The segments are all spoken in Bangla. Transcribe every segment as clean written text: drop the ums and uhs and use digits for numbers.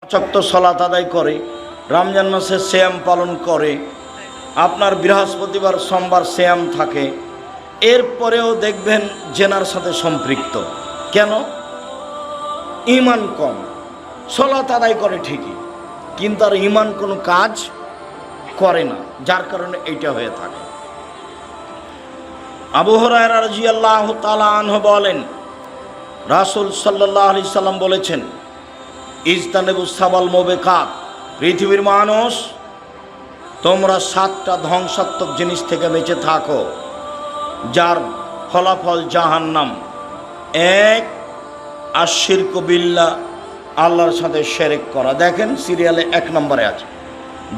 চক্ত সলাত আদায় করে, রমজান মাসে সিয়াম পালন করে, আপনার বৃহস্পতিবার সোমবার সিয়াম থাকে, এরপরেও দেখবেন জেনার সাথে সম্পৃক্ত। কেন? ঈমান কম। সলাত আদায় করে ঠিকই, কিন্তু আর ঈমান কোনো কাজ করে না, যার কারণে এইটা হয়ে থাকে। আবু হুরায়রা রাদিয়াল্লাহু তাআলা আনহু বলেন, রাসূল সাল্লাল্লাহু আলাইহি সাল্লাম বলেছেন, ইজতানিবুস সাবাল মুবিকাত, পৃথিবীর মানুষ তোমরা 7টা ধ্বংসাত্মক জিনিস থেকে বেঁচে থাকো, যার ফলাফল জাহান্নাম। 1, আশিরকু বিল্লাহ, আল্লাহর সাথে শিরক করা, দেখেন সিরিয়ালে 1 নম্বরে আছে।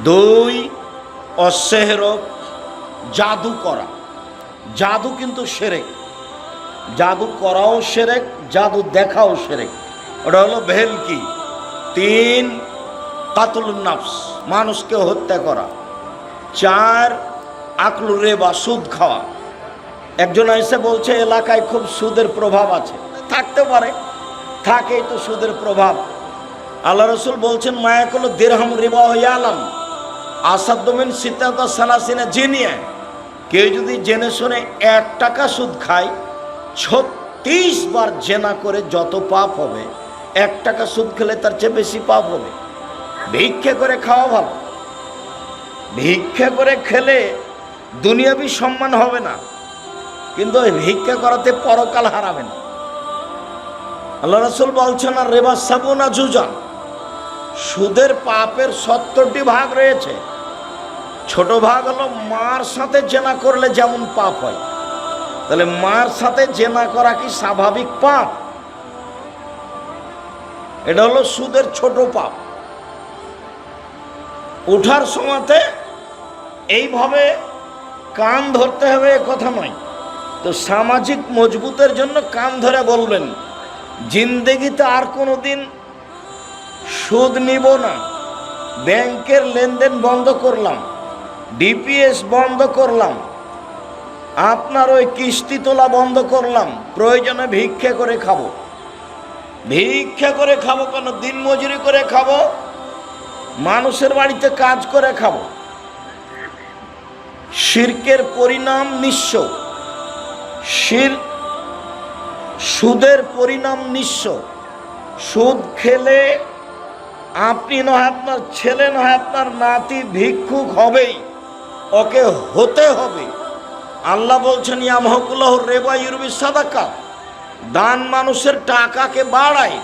2, অসেহর, জাদু করা। জাদু কিন্তু শিরক, জাদু করাও শিরক, জাদু দেখাও শিরক, ওটা হলো ভেলকি। 3, কাতলুন নাফস, মানুষকে হত্যা করা। 4, আকলু রিবা, সুদ খাওয়া। একজন এসে বলছে এলাকায় খুব সুদের প্রভাব আছে, থাকতে পারে, থাকেই তো সুদের প্রভাব। আল্লাহ রসুল বলছেন, মায়াকুল দিরহাম রিবা ইয়ালাম আসাদমিন সিতাতা সালাসিনা জিনিয়া, কেউ যদি জেনে শুনে 1 টাকা সুদ খায়, 36 বার জেনা করে যত পাপ হবে, 1 টাকা সুদ খেলে তার চেয়ে বেশি পাপ হবে। ভিক্ষা করে খাওয়া ভালো, ভিক্ষা করে খেলে দুনিয়াবি সম্মান হবে না, কিন্তু ভিক্ষা করাতে পরকাল হারাবে না। আল্লাহ রাসূল বলছেন, আর রিবা সাবুনা জুজান, সুদের পাপের 70টি ভাগ রয়েছে। ছোট ভাগ হলো মার সাথে জেনা করলে যেমন পাপ হয়, তাহলে মার সাথে জেনা করা কি স্বাভাবিক পাপ? এটা হলো সুদের ছোট পাপ। উঠার সময়তে এইভাবে কান ধরতে হবে এ কথা নয়, তো সামাজিক মজবুতের জন্য কান ধরে বলবেন, জিন্দেগিতে আর কোনো দিন সুদ নিব না, ব্যাংকের লেনদেন বন্ধ করলাম, ডিপিএস বন্ধ করলাম, আপনার ওই কিস্তি তোলা বন্ধ করলাম, প্রয়োজনে ভিক্ষা করে খাবো। ভিক্ষা করে খাবো কেন? দিন মজুরি করে খাবো, মানুষের বাড়িতে কাজ করে খাবো। শিরকের পরিণাম নিঃস্ব, সুদের পরিণাম নিঃস্ব। সুদ খেলে আপনি নয়, আপনার ছেলে নয়, আপনার নাতি ভিক্ষুক হবেই, ওকে হতে হবে। আল্লাহ বলছেন, ইয়ামহাকুল্লাহু রিবা ইউরবি সাদাকা, দান মানুষের টাকাকে বাড়ায়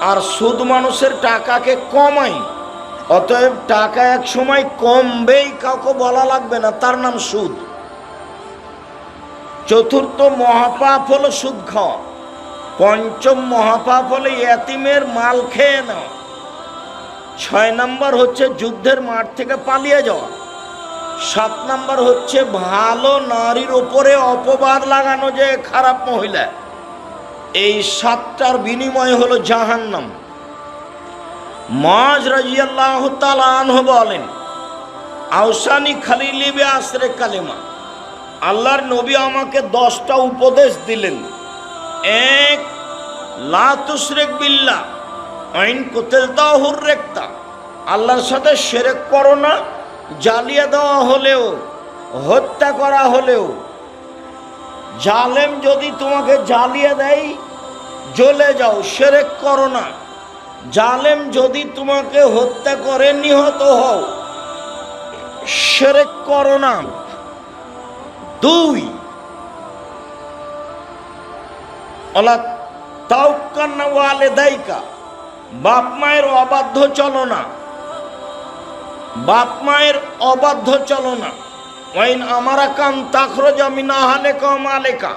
আর সুদ মানুষের টাকাকে কমায়। অতএব টাকা এক সময় কমবেই, কাউকে বলা লাগবে না, তার নাম সুদ। 4র্থ মহাপাপ হলো সুদ খাওয়া। 5ম মহাপাপ হলো ইয়েতিমের মাল খেয়ে নেওয়া। 6 নম্বর হচ্ছে যুদ্ধের মাঠ থেকে পালিয়ে যাওয়া। 7 নম্বর হচ্ছে ভালো নারীর ওপরে অপবাদ লাগানো, যে খারাপ মহিলা। এই 7টার বিনিময় হলো জাহান্নাম। মুআয রাদিয়াল্লাহু তাআলা আনহু বলেন, আওসানি খালিলি বি আসরে কালিমা, আল্লাহর নবী আমাকে 10টা উপদেশ দিলেন। 1, লা তুশরিক বিল্লাহ আইন কুতিলতা হুররিকতা, আল্লাহর সাথে শিরক করো না, জ্বালিয়ে দেওয়া হলেও, হত্যা করা হলেও। জালেম যদি তোমাকে জ্বালিয়ে দেয়, জ্বলে যাও, শিরক করো না। জালেম যদি তোমাকে হত্যা করে, নিহত হও, শিরক করো না। 2, ওয়ালা তাওকান্না ওয়ালিদাইকা, বাপ মায়ের অবাধ্য চলো না, বাপ মায়ের অবাধ্য চলো না। ওয়াইন আমারা কান তাখরুজা মিন আহলিকা ওয়া মালিকা,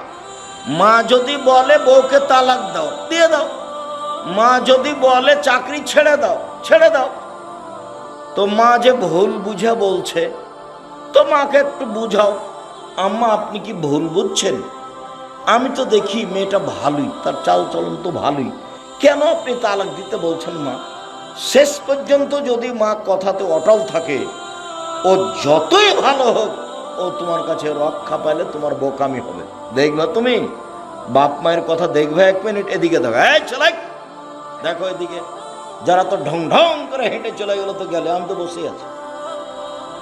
মা যদি বলে বউকে তালাক দাও, দিয়ে দাও। মা যদি বলে চাকরি ছেড়ে দাও, ছেড়ে দাও। তো মা যে ভুল বুঝে বলছে, তো মাকে একটু বুঝাও, আম্মা আপনি কি ভুল বুঝছেন? আমি তো দেখি মেয়েটা ভালোই, তার চাল চলন তো ভালোই, কেন আপনি তালাক দিতে বলছেন মা? শেষ পর্যন্ত যদি মা কথাতে অটল থাকে, ও যতই ভালো হোক, ও তোমার কাছে রক্ষা পাইলে তোমার বোকামি হবে। দেখবা তুমি, বাপ মায়ের কথা দেখবে 1 মিনিট, এদিকে দেখো, এই চলাই দেখো এদিকে, যারা তো ঢং ঢং করে হেঁটে চলে গেল তো গেলে, আমি তো বসে আছি।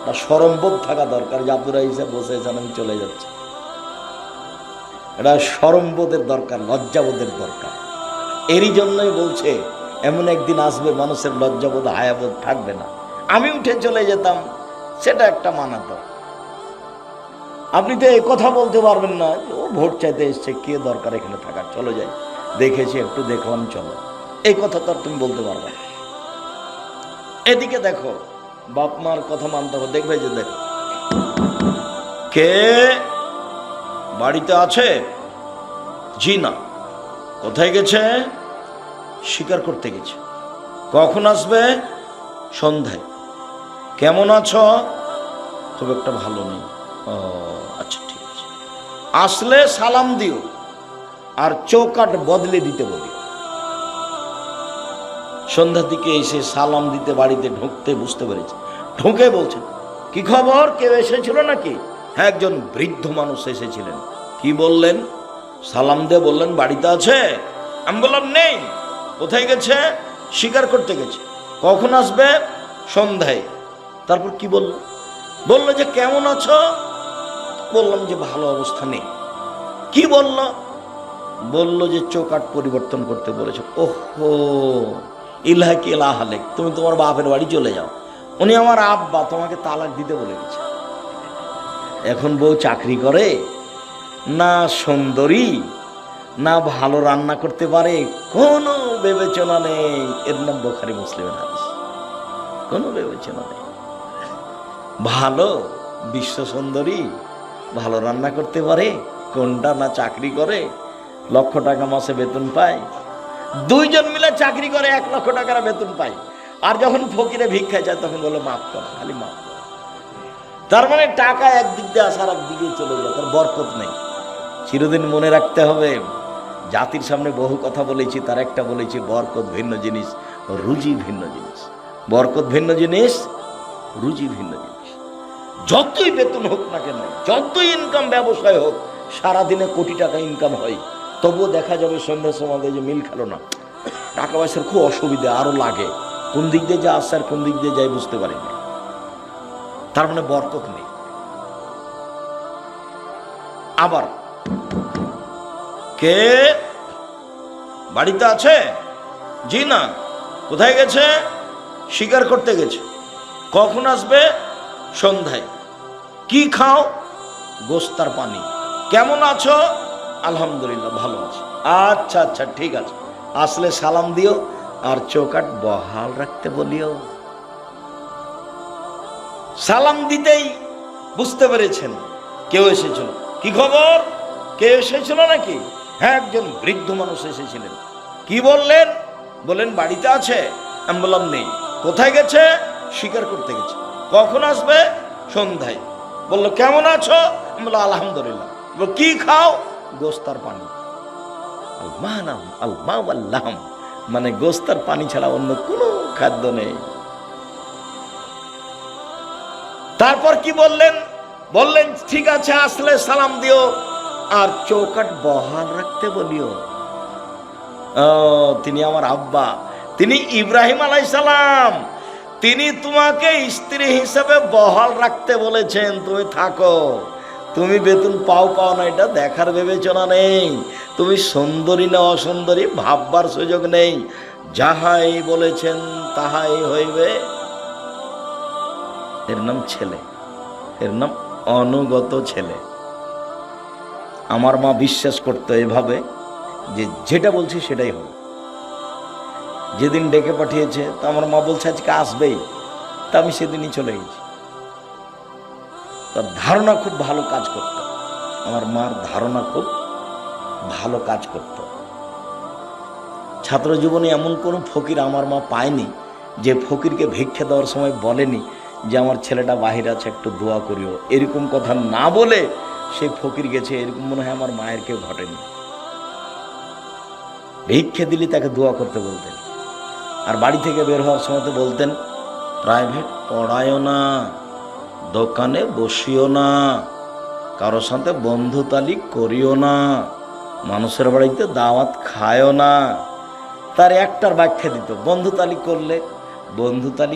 তা শরমবোধ থাকা দরকার যে আব্দুর রাহিস বসে আছেন, আমি চলে যাচ্ছি। এটা শরমবোধের দরকার, লজ্জাবোধের দরকার। এরই জন্যই বলছে এমন একদিন আসবে মানুষের লজ্জাবোধ হায়াবোধ থাকবে না। আমি উঠে চলে যেতাম, সেটা একটা মানাতো। আপনি তো এই কথা বলতে পারবেন না, ও ভোট চাইতে এসছে, কে দরকার এখানে থাকার, চলো যাই, দেখেছি একটু দেখলাম চলো, এই কথা তো আর তুমি বলতে পারবে না। এদিকে দেখো, বাপ মার কথা মানতে হবে। দেখবে যে দেখো কে বাড়িতে আছে, জি না। কোথায় গেছে, শিকার করতে গেছে। কখন আসবে, সন্ধ্যায়। কেমন আছো, খুব একটা ভালো নেই। ও আচ্ছা ঠিক আছে, আসলে সালাম দিও আর চৌকাট বদলে দিতে বলি। সন্ধ্যার দিকে এসে সালাম দিতে বাড়িতে ঢুকতে বুঝতে পেরেছে, ঢুকে বলছেন কি খবর, কেউ এসেছিল নাকি? হ্যাঁ, একজন বৃদ্ধ মানুষ এসেছিলেন। কি বললেন? সালাম দিয়ে বললেন বাড়িতে আছে। আমি বললাম নেই। কোথায় গেছে? শিকার করতে গেছে। কখন আসবে? সন্ধ্যায়। তারপর কি বলল? বললো যে কেমন আছো? বললাম যে ভালো অবস্থা নেই। কি বলল? বলল যে চৌকাট পরিবর্তন করতে বলেছে। ওহো, ইলাহাক ইলাহালেক, তুমি তোমার বাপের বাড়ি চলে যাও, উনি আমার আব্বা, তোমাকে তালাক দিতে বলে গেছে। এখন বউ চাকরি করে না, সুন্দরী না, ভালো রান্না করতে পারে, কোনো বিবেচনা নেই। এর নাম বুখারী মুসলিমের হাদিস। কোনো বিবেচনা নেই। ভালো বিশ্ব সুন্দরী, ভালো রান্না করতে পারে কোনটা, না চাকরি করে, লক্ষ টাকা মাসে বেতন পায়। দুইজন মিলে চাকরি করে 1 লক্ষ টাকার বেতন পায়। আর যখন ফকিরে ভিক্ষা যায় তখন বলে মাফ কর, খালি মাফ কর। তার মানে টাকা একদিক দিয়ে আসার একদিকে চলে যায়, তার বরকত নেই। চিরদিন মনে রাখতে হবে, জাতির সামনে বহু কথা বলেছি, তার একটা বলেছি, বরকত ভিন্ন জিনিস, রুজি ভিন্ন জিনিস। বরকত ভিন্ন জিনিস, রুজি ভিন্ন জিনিস। যতই বেতন হোক না কেন, যতই ইনকাম ব্যবসায় হোক, সারাদিনে কোটি টাকা ইনকাম হয়, তবুও দেখা যাবে সন্ধ্যার সময় যে মিল খেলো না, টাকা পয়সার খুব অসুবিধা, আরো লাগে, কোন দিক দিয়ে যা আসছে আর কোন দিক দিয়ে যাই বুঝতে পারি না। তার মানে বরকত নেই। আবার কে বাড়িতে আছে? জি না। কোথায় গেছে? শিকার করতে গেছে। কখন আসবে? সন্ধ্যায়। কি খাও? গোস্তার পানি। কেমন আছো? আলহামদুলিল্লাহ ভালো আছি। আচ্ছা আচ্ছা ঠিক আছে, আসলে সালাম দিও আর চৌকাট বহাল রাখতে বলিও। সালাম দিতেই বুঝতে পেরেছেন কেউ এসেছিল। কি খবর, কেউ এসেছিল নাকি? হ্যাঁ, একজন বৃদ্ধ মানুষ এসেছিলেন। কি বললেন? বলেন বাড়িতে আছে। আমি বললাম নেই। কোথায় গেছে? শিকার করতে গেছে। কখন আসবে? সন্ধ্যায়। বললো কেমন আছো? আমি বললাম আলহামদুলিল্লাহ। কি খাও? গোস্তার পানি। আল্লাহ, মানে গোস্তার পানি ছাড়া অন্য কোনো খাদ্য নেই। তারপর কি বললেন? বললেন ঠিক আছে, আসলে সালাম দিও আর চৌকাট বহাল রাখতে বলিও। তিনি আমার আব্বা, তিনি ইব্রাহিম আলাইহিস সালাম, তিনি তোমাকে স্ত্রী হিসেবে বহাল রাখতে বলেছেন। তুমি থাকো, তুমি বেতন পাও না এটা দেখার বিবেচনা নেই, তুমি সুন্দরী না অসুন্দরী ভাববার সুযোগ নেই, যাহাই বলেছেন তাহাই হইবে। এর নাম ছেলে, এর নাম অনুগত ছেলে। আমার মা বিশ্বাস করতো এভাবে যে যেটা বলছি সেটাই হবে। যেদিন ডেকে পাঠিয়েছে তা আমার মা বলছে আজকে আসবেই, তা আমি সেদিনই চলে গেছি। তার ধারণা খুব ভালো কাজ করত, আমার মার ধারণা খুব ভালো কাজ করত। ছাত্র জীবনে এমন কোনো ফকির আমার মা পায়নি যে ফকিরকে ভিক্ষা দেওয়ার সময় বলেনি যে আমার ছেলেটা বাহির আছে একটু দোয়া করিও। এরকম কথা না বলে সে ফকির গেছে, এরকম মনে হয় আমার মায়ের কেউ ঘটেনি। ভিক্ষা দিলে তাকে দোয়া করতে বলতেন। আর বাড়ি থেকে বের হওয়ার সময় তো বলতেন প্রাইভেট পড়ায়ও না, দোকানে বসিও না, কারোর সাথে বন্ধুতালি করিও না, মানুষের বাড়িতে দাওয়াত খায়ও না। তার একটার ব্যাখ্যা দিত, বন্ধুতালি করলে বন্ধুতালি